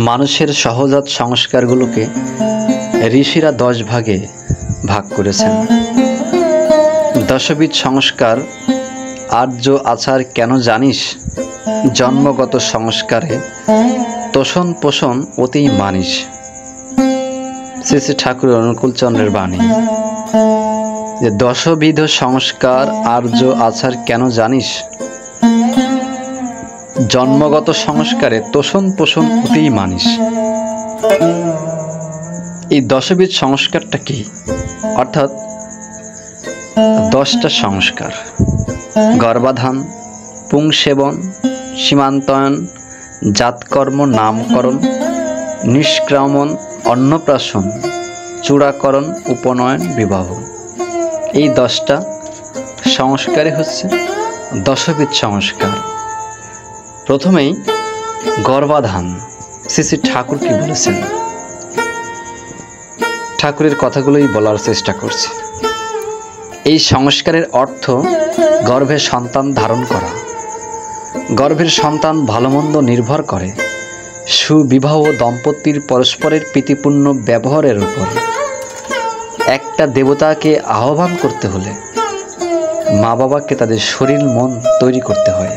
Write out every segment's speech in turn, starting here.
মানুষের সহজাত সংস্কারগুলোকে ঋষিরা 10 ভাগে ভাগ করেছেন। দশবিধ সংস্কার। আর্য আচার কেন জানিস? জন্মগত সংস্কারে তোষণ পোষণ অতিই মানিস। শ্রী শ্রী ঠাকুর অনুকূলচন্দ্রের বাণী। যে দশবিধ সংস্কার আর্য আচার কেন জানিস? জন্মগত সংস্কারে তোষণ পোষণ অতিই মানিস। এই দশবিধ সংস্কারটা কি? অর্থাৎ 10টা সংস্কার: গর্ভাধান, পুংসেবন, সীমান্তয়ন, জাতকর্ম, নামকরণ, নিষ্ক্রমণ, অন্নপ্রাশন, চূড়াকরণ, উপনয়ন, বিবাহ। এই 10টা সংস্কারই হচ্ছে দশবিধ সংস্কার। প্রথমেই গর্ভাধান। শ্রী শ্রী ঠাকুর কি বলেছেন? ঠাকুরের কথাগুলোই বলার চেষ্টা করছি। এই সংস্কারের অর্থ গর্ভে সন্তান ধারণ করা। গর্ভের সন্তান ভালো মন্দ নির্ভর করে সুবিবাহ দম্পতির পরস্পরের প্রীতিপূর্ণ ব্যবহারের উপর। একটা দেবতাকে আহ্বান করতে হলে মা বাবাকে তাদের শরীর মন তৈরি করতে হয়।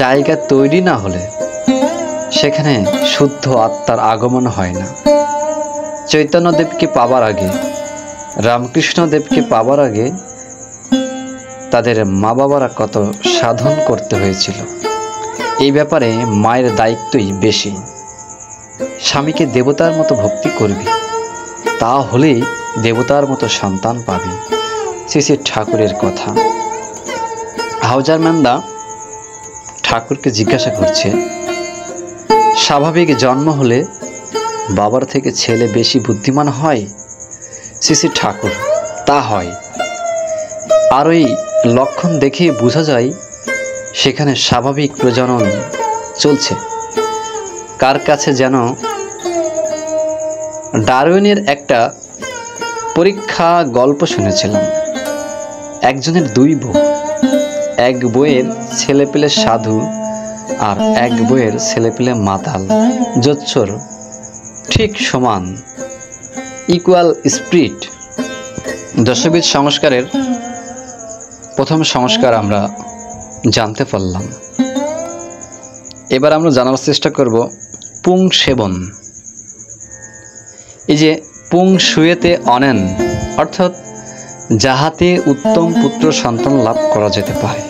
জায়গা তৈরি না হলে সেখানে শুদ্ধ আত্মার আগমন হয় না। চৈতন্যদেবকে পাবার আগে, রামকৃষ্ণদেবকে পাবার আগে তাদের মা বাবারা কত সাধন করতে হয়েছিল। এই ব্যাপারে মায়ের দায়িত্বই বেশি। স্বামীকে দেবতার মতো ভক্তি করবি, তাহলেই দেবতার মতো সন্তান পাবি। শ্রী শ্রী ঠাকুরের কথা। হাউজার ম্যান্দা ঠাকুরকে জিজ্ঞাসা করছে, স্বাভাবিক জন্ম হলে বাবার থেকে ছেলে বেশি বুদ্ধিমান হয়? শ্রী শ্রী ঠাকুর: তা হয়। আর ওই লক্ষণ দেখে বোঝা যায় সেখানে স্বাভাবিক প্রজনন চলছে। কার কাছে যেন ডারউইনের একটা পরীক্ষা গল্প শুনেছিলাম। একজনের 2 বউ। এক বউয়ের ছেলেপিলে সাধু আর এক বউয়ের ছেলেপিলে মাতাল, জোচ্চোর, ঠিক সমান, ইকুয়াল স্পিরিট। দশবিধ সংস্কারের প্রথম সংস্কার আমরা জানতে পারলাম। এবার আমরা জানার চেষ্টা করব পুং সেবন। এই যে পুং শুয়েতে অনেন, অর্থাৎ যাহাতে উত্তম পুত্র সন্তান লাভ করা যেতে পারে।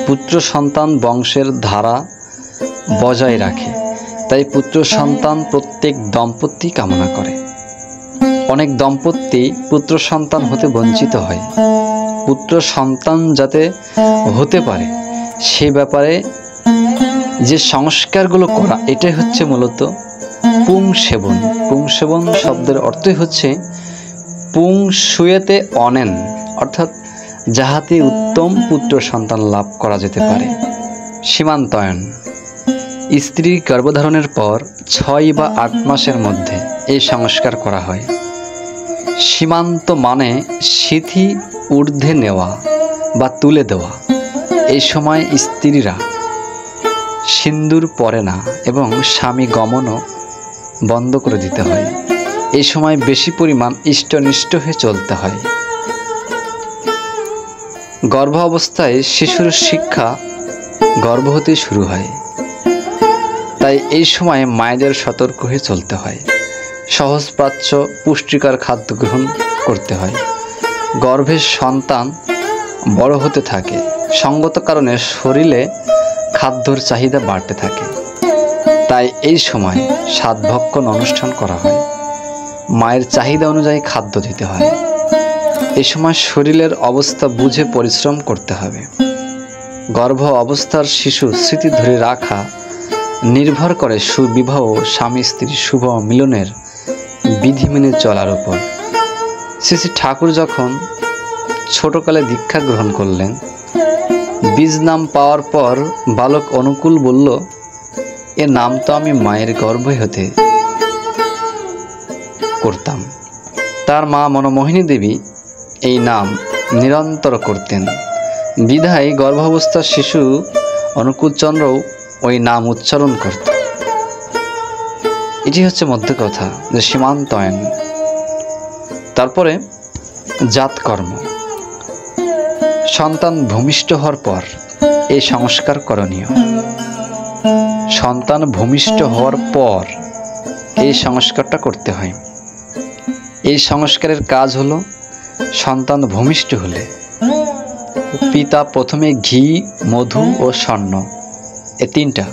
পুত্র সন্তান বংশের ধারা বজায় রাখে, তাই পুত্র সন্তান প্রত্যেক দম্পতি কামনা করে। অনেক দম্পতি পুত্র সন্তান হতে বঞ্চিত হয়। পুত্র সন্তান যাতে হতে পারে সে ব্যাপারে যে সংস্কারগুলো করা, এটাই হচ্ছে মূলত পুং সেবন। পুং সেবন শব্দের অর্থই হচ্ছে পুং শুয়েতে অনেন, অর্থাৎ যাহাতে উত্তম পুত্র সন্তান লাভ করা যেতে পারে। সীমান্তয়ন। স্ত্রী গর্ভধারণের পর 6 বা 8 মাসের মধ্যে এই সংস্কার করা হয়। সীমান্ত মানে সিথি ঊর্ধ্বে নেওয়া বা তুলে দেওয়া। এই সময় স্ত্রীরা সিন্দুর পরে না এবং স্বামী গমনও বন্ধ করে দিতে হয়। এই সময় বেশি পরিমাণ ইষ্টনিষ্ঠ হয়ে চলতে হয়। গর্ভ অবস্থায় শিশুর শিক্ষা গর্ভ হতেই শুরু হয়, তাই এই সময় মায়েদের সতর্ক হয়ে চলতে হয়। সহজপাচ্য পুষ্টিকর খাদ্য গ্রহণ করতে হয়। গর্ভের সন্তান বড় হতে থাকে, সঙ্গত কারণে শরীরে খাদ্যর চাহিদা বাড়তে থাকে, তাই এই সময় সাধভক্ষণ অনুষ্ঠান করা হয়। মায়ের চাহিদা অনুযায়ী খাদ্য দিতে হয়। এই সময় শরীরের অবস্থা বুঝে পরিশ্রম করতে হবে। গর্ভ অবস্থার শিশু স্মৃতি ধরে রাখা নির্ভর করে সুবিবাহ স্বামী স্ত্রীর শুভ মিলনের বিধি মেনে চলার উপর। শ্রী শ্রী ঠাকুর যখন ছোটকালে দীক্ষা গ্রহণ করলেন, বীজ নাম পাওয়ার পর বালক অনুকূল বলল, এ নাম তো আমি মায়ের গর্ভে হতে করতাম। তার মা মনমোহিনী দেবী এই নাম নিরন্তর করতেন। বিধায় গর্ভাবস্থার শিশু অনুকূলচন্দ্রও ওই নাম উচ্চারণ করত। এটি হচ্ছে মধ্য কথা, যে সীমান্তয়ন। তারপরে জাতকর্ম। সন্তান ভূমিষ্ঠ হওয়ার পর এই সংস্কার করণীয়। সন্তান ভূমিষ্ঠ হওয়ার পর এই সংস্কারটা করতে হয়। এই সংস্কারের কাজ হলো, সন্তান ভূমিষ্ঠ হলে পিতা প্রথমে ঘি, মধু ও স্বর্ণ, এই তিনটা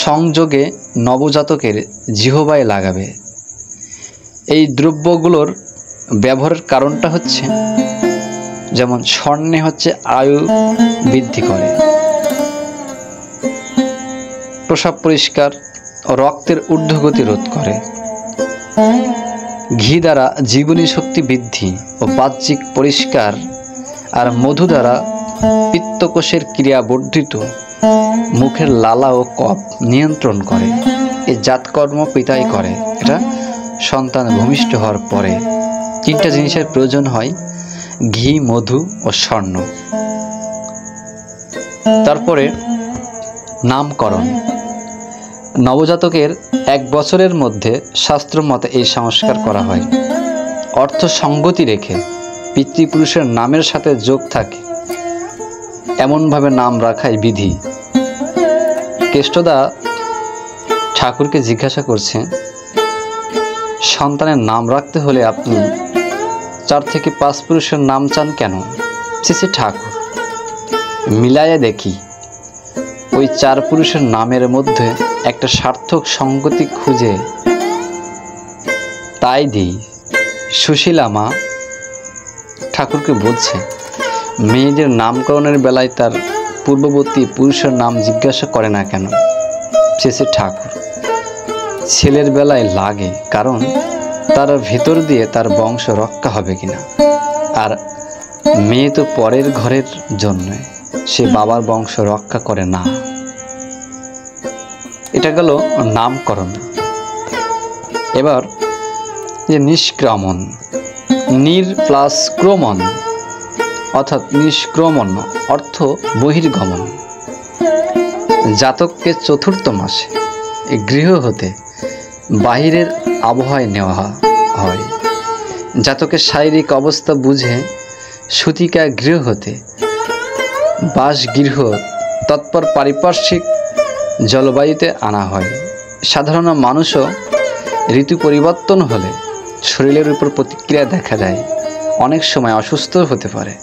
সংযোগে নবজাতকের জিহ্বায় লাগাবে। এই দ্রব্যগুলোর ব্যবহারের কারণটা হচ্ছে, যেমন স্বর্ণে হচ্ছে আয়ু বৃদ্ধি করে, প্রস্রাব পরিষ্কার ও রক্তের ঊর্ধ্বগতি রোধ করে। ঘি দ্বারা জীবনী শক্তি বৃদ্ধি ও বাহ্যিক পরিষ্কার, আর মধু দ্বারা পিত্তকোষের ক্রিয়া বর্ধিত, মুখের লালা ও কফ নিয়ন্ত্রণ করে। এই জাতকর্ম পিতাই করে। এটা সন্তান ভূমিষ্ঠ হওয়ার পরে তিনটা জিনিসের প্রয়োজন হয়, ঘি, মধু ও স্বর্ণ। তারপরে নামকরণ। নবজাতকের 1 বছরের মধ্যে শাস্ত্র মতে এই সংস্কার করা হয়। অর্থ সঙ্গতি রেখে পিতৃপুরুষের নামের সাথে যোগ থাকে এমনভাবে নাম রাখাই বিধি। কেষ্টদা ঠাকুরকে জিজ্ঞাসা করছে, সন্তানের নাম রাখতে হলে আপনি 4 থেকে 5 পুরুষের নাম চান কেন? শ্রী ঠাকুর, মিলাইয়া দেখি ওই 4 পুরুষের নামের মধ্যে একটা সার্থক সঙ্গতি খুঁজে তাই দিই। সুশীলা মা ঠাকুরকে বলছে, মেয়েদের নামকরণের বেলায় তার পূর্ববর্তী পুরুষের নাম জিজ্ঞাসা করে না কেন? শ্রী ঠাকুর, ছেলের বেলায় লাগে, কারণ তার ভেতর দিয়ে তার বংশ রক্ষা হবে কিনা। আর মেয়ে তো পরের ঘরের জন্য, সে বাবার বংশ রক্ষা করে না। এটা গেল নামকরণ। এবার যে নিষ্ক্রমণ, নির প্লাস ক্রমণ, অর্থাৎ নিষ্ক্রমণ অর্থ বহির্গমন। জাতককে 4র্থ মাসে গৃহ হতে বাহিরের আবহাওয়ায় নেওয়া হয়। জাতকের শারীরিক অবস্থা বুঝে সূতিকা গৃহ হতে বাসগৃহ তৎপর পারিপার্শ্বিক জলবায়ুতে আনা হয়। সাধারণ মানুষও ঋতু পরিবর্তন হলে শরীরের উপর প্রতিক্রিয়া দেখা দেয়, অনেক সময় অসুস্থ হতে পারে।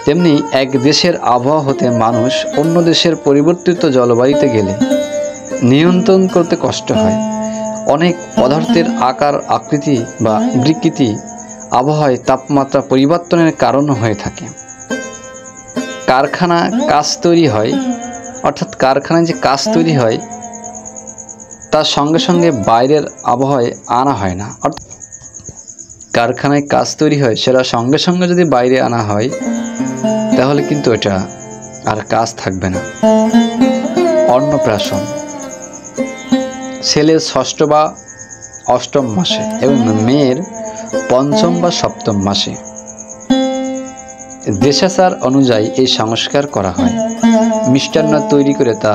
তেমনি এক দেশের আবহাওয়া হতে মানুষ অন্য দেশের পরিবর্তিত জলবায়ুতে গেলে নিয়ন্ত্রণ করতে কষ্ট হয়। অনেক পদার্থের আকার, আকৃতি বা বিকৃতি আবহাওয়ায় তাপমাত্রা পরিবর্তনের কারণ হয়ে থাকে। কারখানা কাজ তৈরি হয়, অর্থাৎ কারখানায় যে কাজ তৈরি হয় তার সঙ্গে সঙ্গে বাইরের আবহাওয়ায় আনা হয় না। কারখানায় কাজ তৈরি হয়, সেটা সঙ্গে সঙ্গে যদি বাইরে আনা হয় তাহলে কিন্তু এটা আর কাজ থাকবে না। অন্নপ্রাশন। ছেলের 6ষ্ঠ বা 8ম মাসে এবং মেয়ের 5ম বা 7ম মাসে দেশাচার অনুযায়ী এই সংস্কার করা হয়। মিষ্টান্ন তৈরি করে তা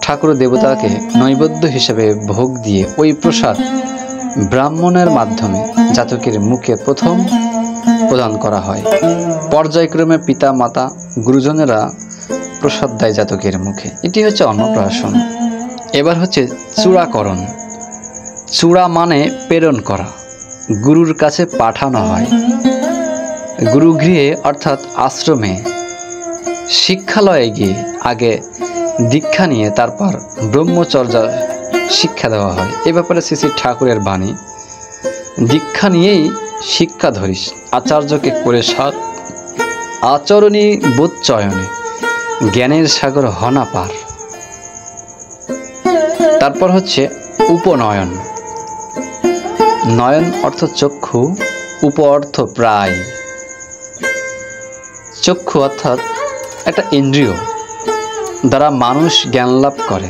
ঠাকুর দেবতাকে নৈবেদ্য হিসেবে ভোগ দিয়ে ওই প্রসাদ ব্রাহ্মণের মাধ্যমে জাতকের মুখে প্রথম প্রদান করা হয়। পর্যায়ক্রমে পিতা, মাতা, গুরুজনেরা প্রসাদ দেয় জাতকের মুখে। এটি হচ্ছে অন্নপ্রাশন। এবার হচ্ছে চূড়াকরণ। চূড়া মানে প্রেরণ করা, গুরুর কাছে পাঠানো হয়। গুরুগৃহে অর্থাৎ আশ্রমে, শিক্ষালয়ে গিয়ে আগে দীক্ষা নিয়ে তারপর ব্রহ্মচর্য শিক্ষা দেওয়া হয়। এ ব্যাপারে শ্রী ঠাকুরের বাণী, দীক্ষা নিয়েই শিক্ষা ধরিস, আচার্যকে করে সার, আচরণী বোধচয়নে জ্ঞানের সাগর হনা পার। তারপর হচ্ছে উপনয়ন। নয়ন অর্থ চক্ষু, উপ অর্থ প্রায়। চক্ষু অর্থাৎ একটা ইন্দ্রিয় দ্বারা মানুষ জ্ঞান লাভ করে।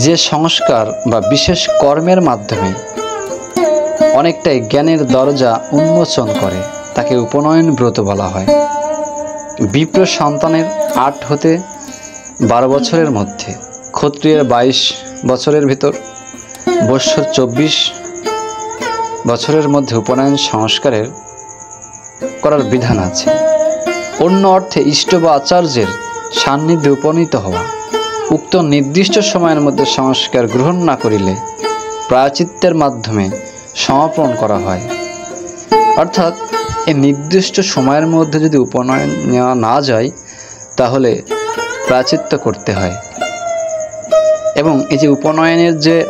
যে সংস্কার বা বিশেষ কর্মের মাধ্যমে অনেকটাই জ্ঞানের দরজা উন্মোচন করে তাকে উপনয়ন ব্রত বলা হয়। বিপ্র সন্তানের 8 হতে 12 বছরের মধ্যে, ক্ষত্রিয়ের 22 বছরের ভিতর, বৎসর 24 বছরের মধ্যে উপনয়ন সংস্কারের করার বিধান আছে। অন্য অর্থে ইষ্ট বা আচার্যের সান্নিধ্যে উপনীত হওয়া। উক্ত নির্দিষ্ট সময়ের মধ্যে সংস্কার গ্রহণ না করিলে প্রায়শ্চিত্তের মাধ্যমে সমাপন করা হয়। অর্থাৎ এই নির্দিষ্ট সময়ের মধ্যে যদি উপনয়ন নেওয়া না যায় তাহলে প্রায়শ্চিত্ত করতে হয়। এবং এই যে উপনয়নের যে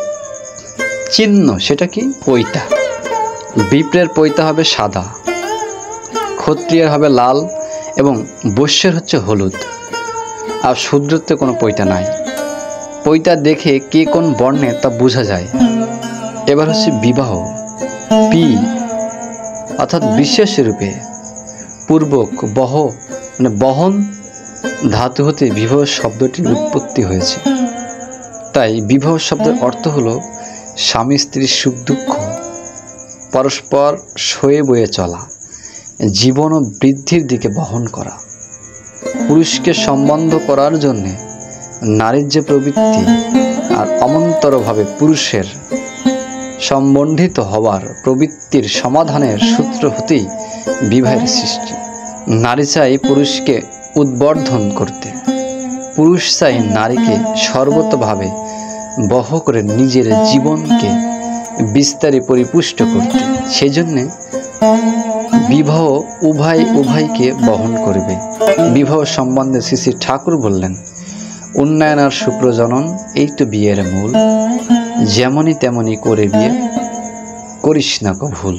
চিহ্ন সেটা কি? পৈতা। বিপ্রের পৈতা হবে সাদা, ক্ষত্রিয়ের হবে লাল এবং বৈশ্যের হচ্ছে হলুদ। আর শূদ্রত্বে কোনো পৈতা নাই। পৈতা দেখে কে কোন বর্ণে তা বোঝা যায়। এবার হচ্ছে বিবাহ। পি অর্থাৎ বিশেষ রূপে পূর্বক বহ মানে বহন ধাতু হতে বিবাহ শব্দটির উৎপত্তি হয়েছে। তাই বিবাহ শব্দের অর্থ হলো স্বামী স্ত্রীর সুখ দুঃখ পরস্পর সয়ে বয়ে চলা, জীবন ও বৃদ্ধির দিকে বহন করা। পুরুষকে সম্বন্ধ করার জন্যে নারীর যে প্রবৃত্তি আর অমন্তরভাবে পুরুষের সম্বন্ধিত হওয়ার প্রবৃত্তির সমাধানের সূত্র হতেই বিবাহের সৃষ্টি। নারী চাই পুরুষকে উদ্বর্ধন করতে, পুরুষ চাই নারীকে সর্বতভাবে বহ করে নিজের জীবনকে বিস্তারে পরিপুষ্ট করতে। সেই জন্যে বিবাহ উভয়কে বহন করবে। বিবাহ সম্বন্ধে শ্রী শ্রী ঠাকুর বললেন, উন্নয়ন আর সুপ্রজনন এই তো বিয়ের মূল, যেমনই তেমনই করে বিয়ে করিস না কো ভুল।